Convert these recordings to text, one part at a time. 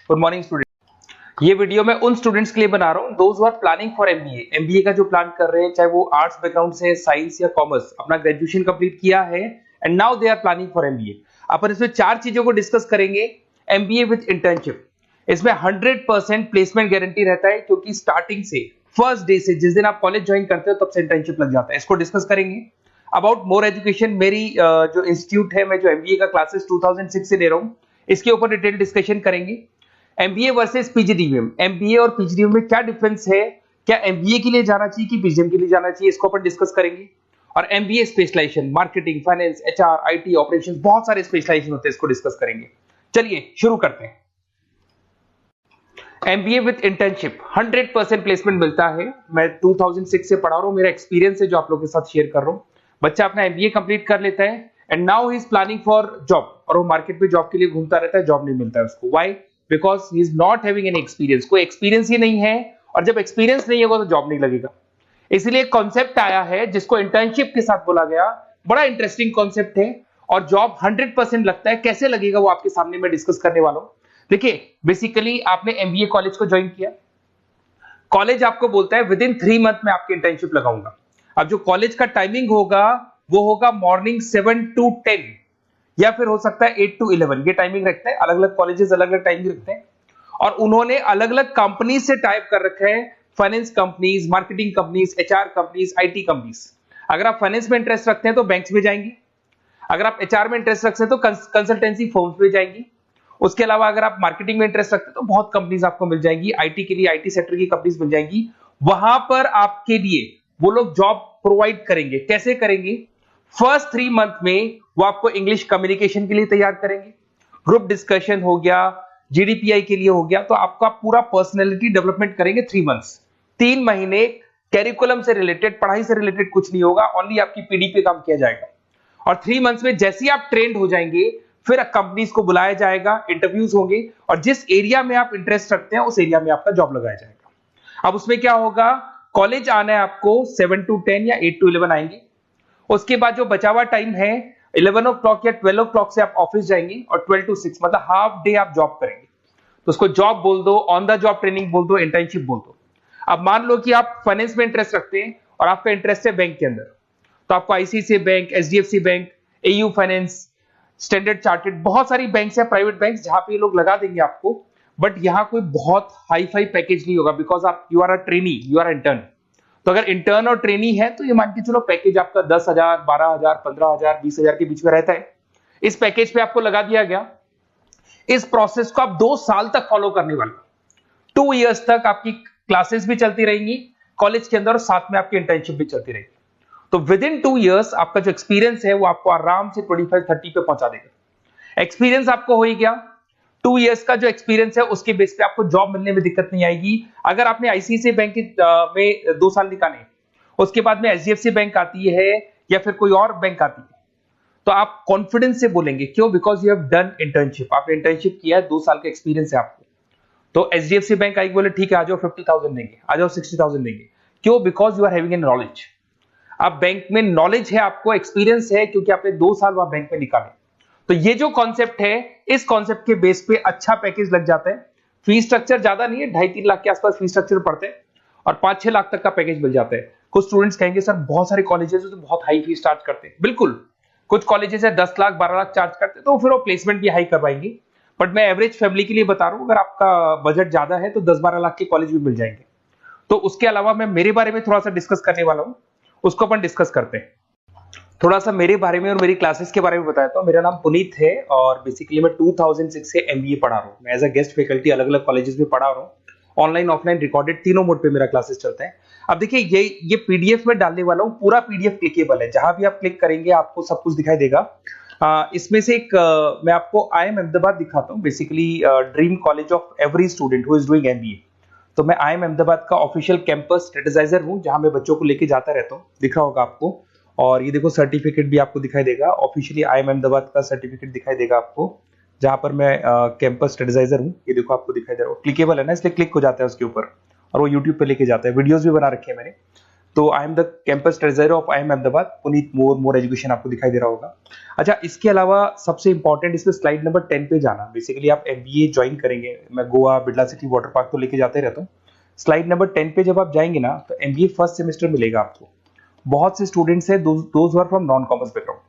Good morning student. ये video मैं उन स्टूडेंट्स के लिए बना रहा हूँ those who are planning for MBA. MBA का जो प्लान कर रहे हैं, चाहे वो आर्ट्स बैकग्राउंड से, साइंस या कॉमर्स, अपना ग्रेजुएशन कंप्लीट किया है and now they are planning for MBA. अपन इसमें 4 चीजों को डिस्कस करेंगे। एमबीए विद इंटर्नशिप, इसमें 100% प्लेसमेंट गारंटी रहता है, क्योंकि स्टार्टिंग से फर्स्ट डे से जिस दिन आप कॉलेज ज्वाइन करते हो तब से इंटर्नशिप लग जाता है। इसको डिस्कस करेंगे। अबाउट मोर एजुकेशन, मेरी जो इंस्टीट्यूट है, मैं जो एमबीए का क्लासेस 2006 से ले रहा हूँ, इसके ऊपर डिटेल डिस्कशन करेंगे। एमबीए वर्सेस पीजीडीवीएम, एमबीए और पीजीडीवीएम में क्या डिफरेंस है, क्या एमबीए के लिए जाना चाहिए कि पीजीडीवीएम के लिए जाना चाहिए, इसको अपन डिस्कस करेंगे। और MBA specialisation, marketing, finance, HR, IT, operations, बहुत सारे स्पेशलाइजेशन होते हैं, इसको डिस्कस करेंगे। चलिए शुरू करते हैं। एमबीए विद इंटर्नशिप 100% प्लेसमेंट मिलता है। मैं 2006 से पढ़ा रहा हूं, मेरा एक्सपीरियंस है जो आप लोगों के साथ शेयर कर रहा हूं। बच्चा अपना एमबीए कंप्लीट कर लेता है and now he is planning for job, और वो मार्केट में जॉब के लिए घूमता रहता है, जॉब नहीं मिलता है उसको। Why? Because he is not having any experience. कोई एक्सपीरियंस ही नहीं है, और जब एक्सपीरियंस नहीं होगा तो जॉब नहीं लगेगा। इसलिए कॉन्सेप्ट आया है जिसको इंटर्नशिप के साथ बोला गया। बड़ा इंटरेस्टिंग कॉन्सेप्ट है, और जॉब 100% लगता है। कैसे लगेगा वो आपके सामने मैं डिस्कस करने वाला हूं। देखिए, बेसिकली आपने एमबीए कॉलेज को ज्वाइन किया, कॉलेज आपको बोलता है विद इन 3 मंथ में आपकी इंटर्नशिप लगाऊंगा। अब जो कॉलेज का टाइमिंग होगा वो होगा मॉर्निंग 7 to 10, या फिर हो सकता है 8 to 11। ये टाइमिंग रखते हैं, अलग अलग कॉलेजेस अलग अलग टाइमिंग रखते हैं। और उन्होंने अलग अलग कंपनी से टाइप कर रखा है, finance companies, marketing companies, HR companies, IT companies. अगर आप फाइनेंस में इंटरेस्ट रखते हैं तो बैंक्स में जाएंगे, अगर आप एचआर में इंटरेस्ट रखते हैं तो कंसल्टेंसी फर्म्स में जाएंगी। उसके अलावा अगर आप मार्केटिंग में इंटरेस्ट रखते हैं तो बहुत कंपनीज आपको मिल जाएंगी, आईटी के लिए आईटी सेक्टर की कंपनीज मिल जाएंगी। वहां पर आपके लिए वो लोग जॉब प्रोवाइड करेंगे। कैसे करेंगे? फर्स्ट 3 मंथ में वो आपको इंग्लिश कम्युनिकेशन के लिए तैयार करेंगे, ग्रुप डिस्कशन हो गया, जीडीपीआई के लिए हो गया, तो आपका पूरा पर्सनैलिटी डेवलपमेंट करेंगे 3 मंथ्स। 3 महीने कैरिकुलम से रिलेटेड, पढ़ाई से रिलेटेड कुछ नहीं होगा, ओनली आपकी पीडी पे काम किया जाएगा। और 3 मंथ्स में जैसे ही आप ट्रेंड हो जाएंगे, फिर कंपनीज को बुलाया जाएगा, इंटरव्यूज होंगे, और जिस एरिया में आप इंटरेस्ट रखते हैं उस एरिया में आपका जॉब लगाया जाएगा। अब उसमें क्या होगा, कॉलेज आना है आपको 7 to 10 या 8 to 11 आएंगे। उसके बाद जो बचा हुआ टाइम है 11 o'clock या 12 o'clock से आप ऑफिस जाएंगे, और 12 to 6 मतलब हाफ डे आप जॉब करेंगे। तो उसको जॉब बोल दो, ऑन द जॉब ट्रेनिंग बोल दो, इंटर्नशिप बोल दो। अब मान लो कि आप फाइनेंस में इंटरेस्ट रखते हैं और आपका इंटरेस्ट है बैंक के अंदर, तो आपको ICICI bank, HDFC bank, AU finance, standard chartered, बहुत सारी बैंक्स है, प्राइवेट बैंक्स, जहां पे ये लोग लगा देंगे आपको। बट यहां कोई बहुत हाई फाई पैकेज नहीं होगा, बिकॉज आप you are a trainee, you are intern. तो अगर इंटर्न और ट्रेनी है तो ये मान के चलो पैकेज आपका 10,000, 12,000, 15,000, 20,000 के बीच में रहता है। इस पैकेज पे आपको लगा दिया गया। इस प्रोसेस को आप 2 साल तक फॉलो करने वाले। 2 इयर्स तक आपकी क्लासेस भी चलती रहेंगी कॉलेज के अंदर, और साथ में आपकी इंटर्नशिप भी चलती रहेगी। तो विद इन 2 इयर्स आपका जो एक्सपीरियंस है वो आपको आराम से 25-30 पे पहुंचा देगा। एक्सपीरियंस आपको हो ही गया। 2 इयर्स का जो एक्सपीरियंस है उसके बेस पे आपको जॉब मिलने में दिक्कत नहीं आएगी। अगर आपने आईसीआईसीआई बैंक में 2 साल निकाले, उसके बाद में एचडीएफसी बैंक आती है या फिर कोई और बैंक आती है, तो आप कॉन्फिडेंस से बोलेंगे। क्यों? Because you have done internship, आपने इंटर्नशिप किया है, 2 साल का एक्सपीरियंस है आपको। तो एचडीएफसी बैंक आई बोले ठीक है, आ जाओ 50,000 देंगे, आ जाओ 60,000 देंगे। क्यों? Because you are having an knowledge. आप बैंक में नॉलेज है, आपको एक्सपीरियंस है, क्योंकि आपने 2 साल वहां बैंक में निकाले। तो ये जो कॉन्सेप्ट है, इस कॉन्सेप्ट के बेस पे अच्छा पैकेज लग जाता है। फीस स्ट्रक्चर ज्यादा नहीं है, 2.5-3 लाख के आसपास फीस स्ट्रक्चर पड़ते हैं, और 5-6 लाख तक का पैकेज मिल जाता है। कुछ स्टूडेंट्स कहेंगे सर बहुत सारे कॉलेजेस तो बहुत हाई फीस चार्ज करते हैं। बिल्कुल, कुछ कॉलेजेस है 10 लाख 12 लाख चार्ज करते हैं, तो फिर वो प्लेसमेंट भी हाई करवाएंगे। बट मैं एवरेज फैमिली के लिए बता रहा हूं, अगर आपका बजट ज्यादा है तो 10-12 लाख के कॉलेज भी मिल जाएंगे। तो उसके अलावा मैं मेरे बारे में थोड़ा सा डिस्कस करने वाला हूं, उसको अपन डिस्कस करते हैं। थोड़ा सा मेरे बारे में और मेरी क्लासेस के बारे में बताता हूं। मेरा नाम पुनीत है, और बेसिकली मैं 2006 से एमबीए पढ़ा रहा हूं। मैं एज अ गेस्ट फैकल्टी अलग अलग कॉलेजेस में पढ़ा रहा हूं। ऑनलाइन, ऑफलाइन, रिकॉर्डेड, तीनों मोड पे मेरा क्लासेस चलता है। अब देखिए, ये पीडीएफ में डालने वाला हूं, पूरा पीडीएफ क्लिकेबल है। जहां भी आप क्लिक करेंगे आपको सब कुछ दिखाई देगा। इसमें से एक मैं आपको IIM अहमदाबाद दिखाता हूं। Basically dream college of every student who is doing MBA. तो मैं IIM अहमदाबाद का ऑफिशियल कैंपस स्ट्रेटेजाइजर हूं, जहां मैं बच्चों को लेके जाता रहता हूं। दिख रहा होगा आपको। और ये देखो, सर्टिफिकेट भी आपको दिखाई देगा, ऑफिशियली IIM अहमदाबाद का सर्टिफिकेट दिखाई देगा आपको, जहां पर मैं कैंपस स्ट्रेटेजाइजर हूं। ये देखो आपको दिखाई दे रहा है, क्लिकेबल है ना, इसलिए क्लिक हो जाता है उसके ऊपर, और वो यूट्यूब पे लेके जाता है। वीडियोस भी बना रखे हैं मैंने। तो I am the campus treasurer of IIM Ahmedabad, Puneet more education आपको दिखाई दे रहा होगा। अच्छा, इसके अलावा सबसे इंपॉर्टेंट इसमें स्लाइड नंबर 10 पे जाना। बेसिकली आप MBA ज्वाइन करेंगे, मैं Goa, Birla city, water park तो लेके जाते रहता हूँ। स्लाइड नंबर 10 पे जब आप जाएंगे ना, तो MBA फर्स्ट सेमेस्टर मिलेगा आपको। बहुत से स्टूडेंट्स हैं those who are from non commerce background.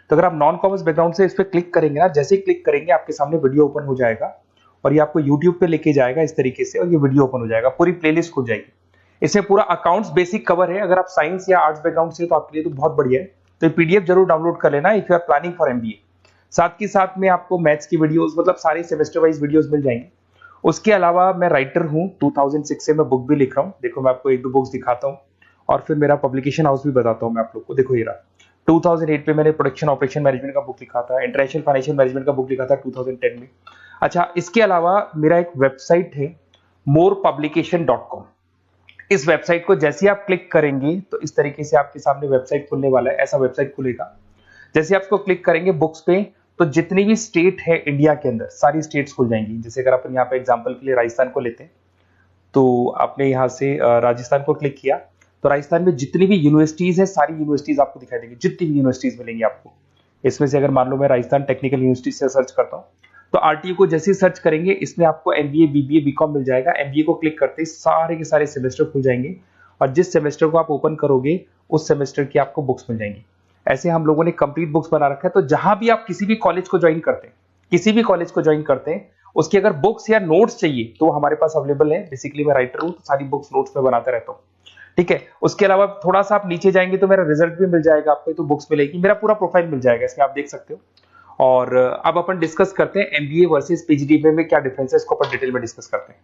तो अगर आप नॉन कॉमर्स बैकग्राउंड से इस पर क्लिक करेंगे ना, जैसे ही क्लिक करेंगे आपके सामने वीडियो ओपन हो जाएगा और ये आपको यूट्यूब पे लेके जाएगा इस तरीके से, और ये वीडियो ओपन हो जाएगा, पूरी प्लेलिस्ट खुल जाएगी। इसमें पूरा अकाउंट्स बेसिक कवर है। अगर आप साइंस या आर्ट्स बैकग्राउंड से तो आपके लिए तो बहुत बढ़िया है। तो ये PDF जरूर डाउनलोड कर लेना if you are planning for MBA। साथ के साथ में आपको मैथ्स की वीडियोस, मतलब सारे सेमेस्टर वाइज वीडियोस मिल जाएंगे। उसके अलावा मैं राइटर हूँ, 2006 से मैं बुक भी लिख रहा हूँ। देखो मैं आपको एक दो बुक्स दिखाता हूँ और फिर मेरा पब्लिकेशन हाउस भी बताता हूँ मैं आप लोग को। देखो ये रहा, 2008 में मैंने प्रोडक्शन ऑपरेशन मैनेजमेंट का बुक लिखा था, इंटरनेशनल फाइनेंशियल मैनेजमेंट का बुक लिखा था 2010 में। अच्छा, इसके अलावा मेरा एक वेबसाइट है morepublication.com। इस वेबसाइट को जैसे आप क्लिक करेंगे तो इस तरीके से आपके सामने वेबसाइट खुलने वाला है, ऐसा वेबसाइट खुलेगा। जैसे आप इसको क्लिक करेंगे बुक्स पे, तो जितनी भी स्टेट है इंडिया के अंदर सारी स्टेट्स खुल जाएंगी। जैसे अगर अपन यहाँ पे एग्जांपल के लिए राजस्थान को लेते हैं, तो आपने यहाँ से राजस्थान को क्लिक किया तो राजस्थान में जितनी भी यूनिवर्सिटीज है सारी यूनिवर्सिटीज आपको दिखाई देंगी, जितनी भी यूनिवर्सिटीज मिलेंगी आपको। इसमें से अगर मान लो मैं राजस्थान टेक्निकल यूनिवर्सिटी से सर्च करता हूँ, तो RTU को जैसे ही सर्च करेंगे इसमें आपको MBA, BBA, BCom मिल जाएगा। MBA को क्लिक करते ही सारे के सारे सेमेस्टर खुल जाएंगे और जिस सेमेस्टर को आप ओपन करोगे उस सेमेस्टर की आपको बुक्स मिल जाएंगी। ऐसे हम लोगों ने कंप्लीट बुक्स बना रखा है। तो जहां भी आप किसी भी कॉलेज को ज्वाइन करते हैं, किसी भी कॉलेज को ज्वाइन करते हैं, उसकी अगर बुक्स या नोट्स चाहिए तो हमारे पास अवेलेबल है। बेसिकली मैं राइटर हूँ तो सारी बुक्स नोट्स में बनाता रहता हूँ, ठीक है। उसके अलावा थोड़ा सा आप नीचे जाएंगे तो मेरा रिजल्ट भी मिल जाएगा आपको, तो बुक्स मिलेगी, मेरा पूरा प्रोफाइल मिल जाएगा, इसमें आप देख सकते हो। और अब अपन डिस्कस करते हैं MBA वर्सेस PGDM में क्या डिफरेंस है, इसको अपन डिटेल में डिस्कस करते हैं।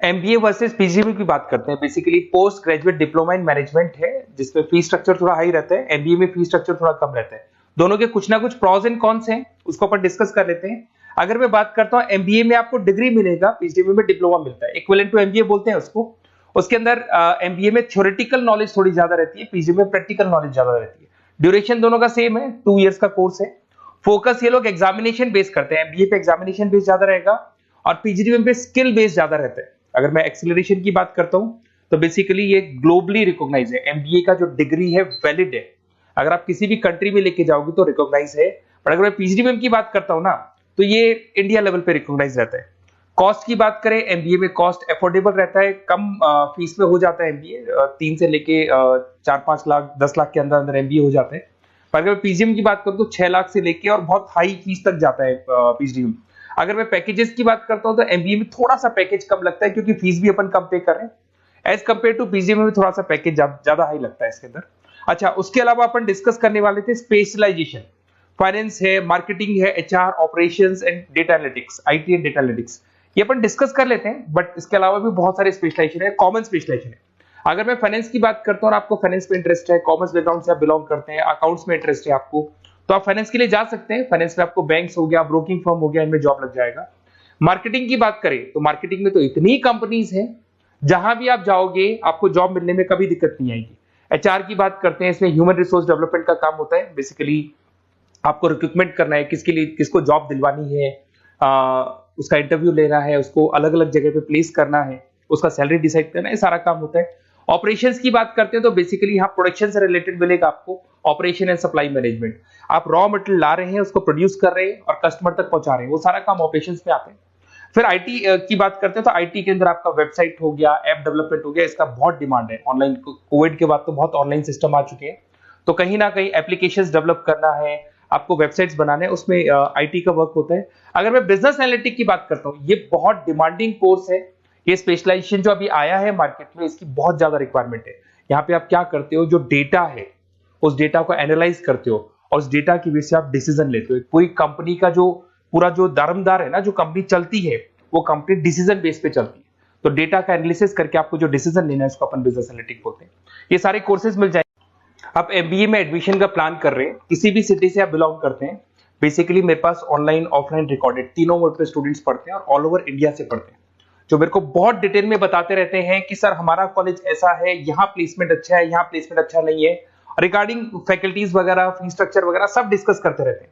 MBA वर्सेस PGDM की बात करते हैं। Basically post graduate diploma in management है, जिसमें फी स्ट्रक्चर थोड़ा हाई रहता है। MBA में फी स्ट्रक्चर थोड़ा कम रहता है। दोनों के कुछ ना कुछ प्रॉज एंड कॉन्स हैं, उसको अपन डिस्कस कर लेते हैं। अगर मैं बात करता हूं MBA में आपको डिग्री मिलेगा, PGDM में डिप्लोमा मिलता है, इक्विवेलेंट टू MBA बोलते हैं उसको। उसके अंदर MBA में थ्योरेटिकल नॉलेज थोड़ी ज्यादा रहती है, PGDM में प्रैक्टिकल नॉलेज ज्यादा रहती है। ड्यूरेशन दोनों का सेम है, 2 इयर्स का कोर्स है। फोकस ये लोग एग्जामिनेशन बेस करते हैं, MBA पे एग्जामिनेशन बेस ज्यादा रहेगा और PGDM पे स्किल बेस ज्यादा रहता है। अगर मैं एक्सेलरेशन की बात करता हूं तो बेसिकली ये ग्लोबली रिकॉग्नाइज है। MBA का जो डिग्री है वैलिड है, अगर आप किसी भी कंट्री में लेके जाओगे तो रिकॉग्नाइज है। पर अगर मैं PGDM की बात करता हूं ना, तो ये इंडिया लेवल पे रिकॉग्नाइज रहता है। कॉस्ट की बात करें, MBA में कॉस्ट अफोर्डेबल रहता है, कम फीस में हो जाता है MBA। 3 से लेके 4-5 लाख 10 लाख के अंदर अंदर MBA हो जाते हैं। पर अगर मैं PGDM की बात करूं तो 6 लाख से लेके और बहुत हाई फीस तक जाता है PGDM। अगर मैं पैकेजेस की बात करता हूं तो MBA में थोड़ा सा पैकेज कम लगता है, क्योंकि फीस भी अपन कम पे कर रहे हैं। एज कंपेयर टू PGDM में थोड़ा सा पैकेज ज्यादा हाई लगता है इसके अंदर। अच्छा, उसके अलावा अपन डिस्कस करने वाले थे स्पेशलाइजेशन। फाइनेंस है, मार्केटिंग है, HR, operations and data analytics, IT and data analytics, ये अपन डिस्कस कर लेते हैं। बट इसके अलावा भी बहुत सारे स्पेशलाइजेशन है, कॉमन स्पेशलाइजेशन है। अगर मैं फाइनेंस की बात करता हूं और आपको फाइनेंस में इंटरेस्ट है, कॉमर्स बैकग्राउंड से आप बिलोंग करते हैं, अकाउंट्स में इंटरेस्ट है आपको, तो आप फाइनेंस के लिए जा सकते हैं। फाइनेंस में आपको बैंक्स हो गया, ब्रोकिंग फर्म हो गया, इनमें जॉब लग जाएगा। मार्केटिंग की बात करें तो मार्केटिंग में तो इतनी कंपनीज हैं, जहां भी आप जाओगे आपको जॉब मिलने में कभी दिक्कत नहीं आएगी। HR की बात करते हैं, इसमें ह्यूमन रिसोर्स डेवलपमेंट का काम होता है। बेसिकली आपको रिक्रूटमेंट करना है, किसके लिए किसको जॉब दिलवानी है, उसका इंटरव्यू लेना है, उसको अलग अलग जगह पे प्लेस करना है, उसका सैलरी डिसाइड करना है, सारा काम होता है। ऑपरेशंस की बात करते हैं तो बेसिकली यहाँ प्रोडक्शन से रिलेटेड मिलेगा आपको, ऑपरेशन एंड सप्लाई मैनेजमेंट। आप रॉ मटेरियल ला रहे हैं, उसको प्रोड्यूस कर रहे हैं और कस्टमर तक पहुंचा रहे हैं, वो सारा काम ऑपरेशंस में आते हैं। फिर IT की बात करते हैं तो IT के अंदर आपका वेबसाइट हो गया, ऐप डेवलपमेंट हो गया, इसका बहुत डिमांड है ऑनलाइन। कोविड के बाद तो बहुत ऑनलाइन सिस्टम आ चुके हैं, तो कहीं ना कहीं एप्लीकेशंस डेवलप करना है, आपको वेबसाइट्स बनाने हैं, उसमें IT का वर्क होता है। अगर मैं बिजनेस एनालिटिक की बात करता हूँ, ये बहुत डिमांडिंग कोर्स है। ये स्पेशलाइजेशन जो अभी आया है मार्केट में, इसकी बहुत ज्यादा रिक्वायरमेंट है। यहाँ पे आप क्या करते हो, जो डेटा है उस डेटा को एनालाइज करते हो और उस डेटा की बेस से आप डिसीजन लेते हो। पूरी कंपनी का जो पूरा जो दारमदार है ना, जो कंपनी चलती है वो कंपनी डिसीजन बेस पे चलती है। तो डेटा का एनालिसिस करके आपको जो डिसीजन लेना है उसको अपन बिजनेस एनालिटिक बोलते हैं। ये सारे कोर्सेज मिल जाएंगे। आप MBA में एडमिशन का प्लान कर रहे हैं, किसी भी सिटी से आप बिलोंग करते हैं, बेसिकली मेरे पास ऑनलाइन ऑफलाइन रिकॉर्डेड तीनों मोड पे स्टूडेंट्स पढ़ते हैं और ऑल ओवर इंडिया से पढ़ते हैं, जो मेरे को बहुत डिटेल में बताते रहते हैं कि सर हमारा कॉलेज ऐसा है, यहाँ प्लेसमेंट अच्छा है, यहाँ प्लेसमेंट अच्छा नहीं है, रिगार्डिंग फैकल्टीज वगैरह, फी स्ट्रक्चर वगैरह सब डिस्कस करते रहते हैं।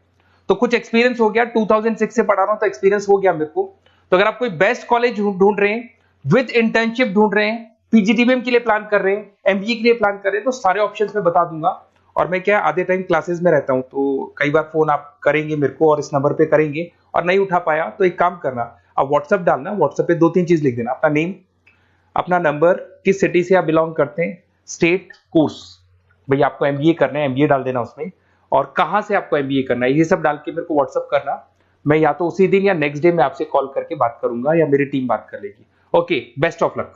तो कुछ एक्सपीरियंस हो गया, 2006 से पढ़ा रहा हूं तो एक्सपीरियंस हो गया मेरे को। तो अगर आप कोई बेस्ट कॉलेज ढूंढ रहे हैं, विद इंटर्नशिप ढूंढ रहे हैं, पीजीडीबीएम के लिए प्लान कर रहे हैं, एमबीए के लिए प्लान कर रहे हैं, तो सारे ऑप्शंस मैं बता दूंगा। और मैं क्या आधे टाइम क्लासेस में रहता हूँ, तो कई बार फोन आप करेंगे मेरे को और इस नंबर पे करेंगे और नहीं उठा पाया तो एक काम करना, आप व्हाट्सएप डालना, व्हाट्सएप पे 2-3 चीज लिख देना, अपना नेम, अपना नंबर, किस सिटी से आप बिलोंग करते हैं, स्टेट, कोर्स, भाई आपको एमबीए करना है एमबीए डाल देना उसमें, और कहाँ से आपको एमबीए करना है, ये सब डाल के मेरे को व्हाट्सएप करना। मैं या तो उसी दिन या नेक्स्ट डे में आपसे कॉल करके बात करूंगा या मेरी टीम बात कर लेगी। Okay, best of luck.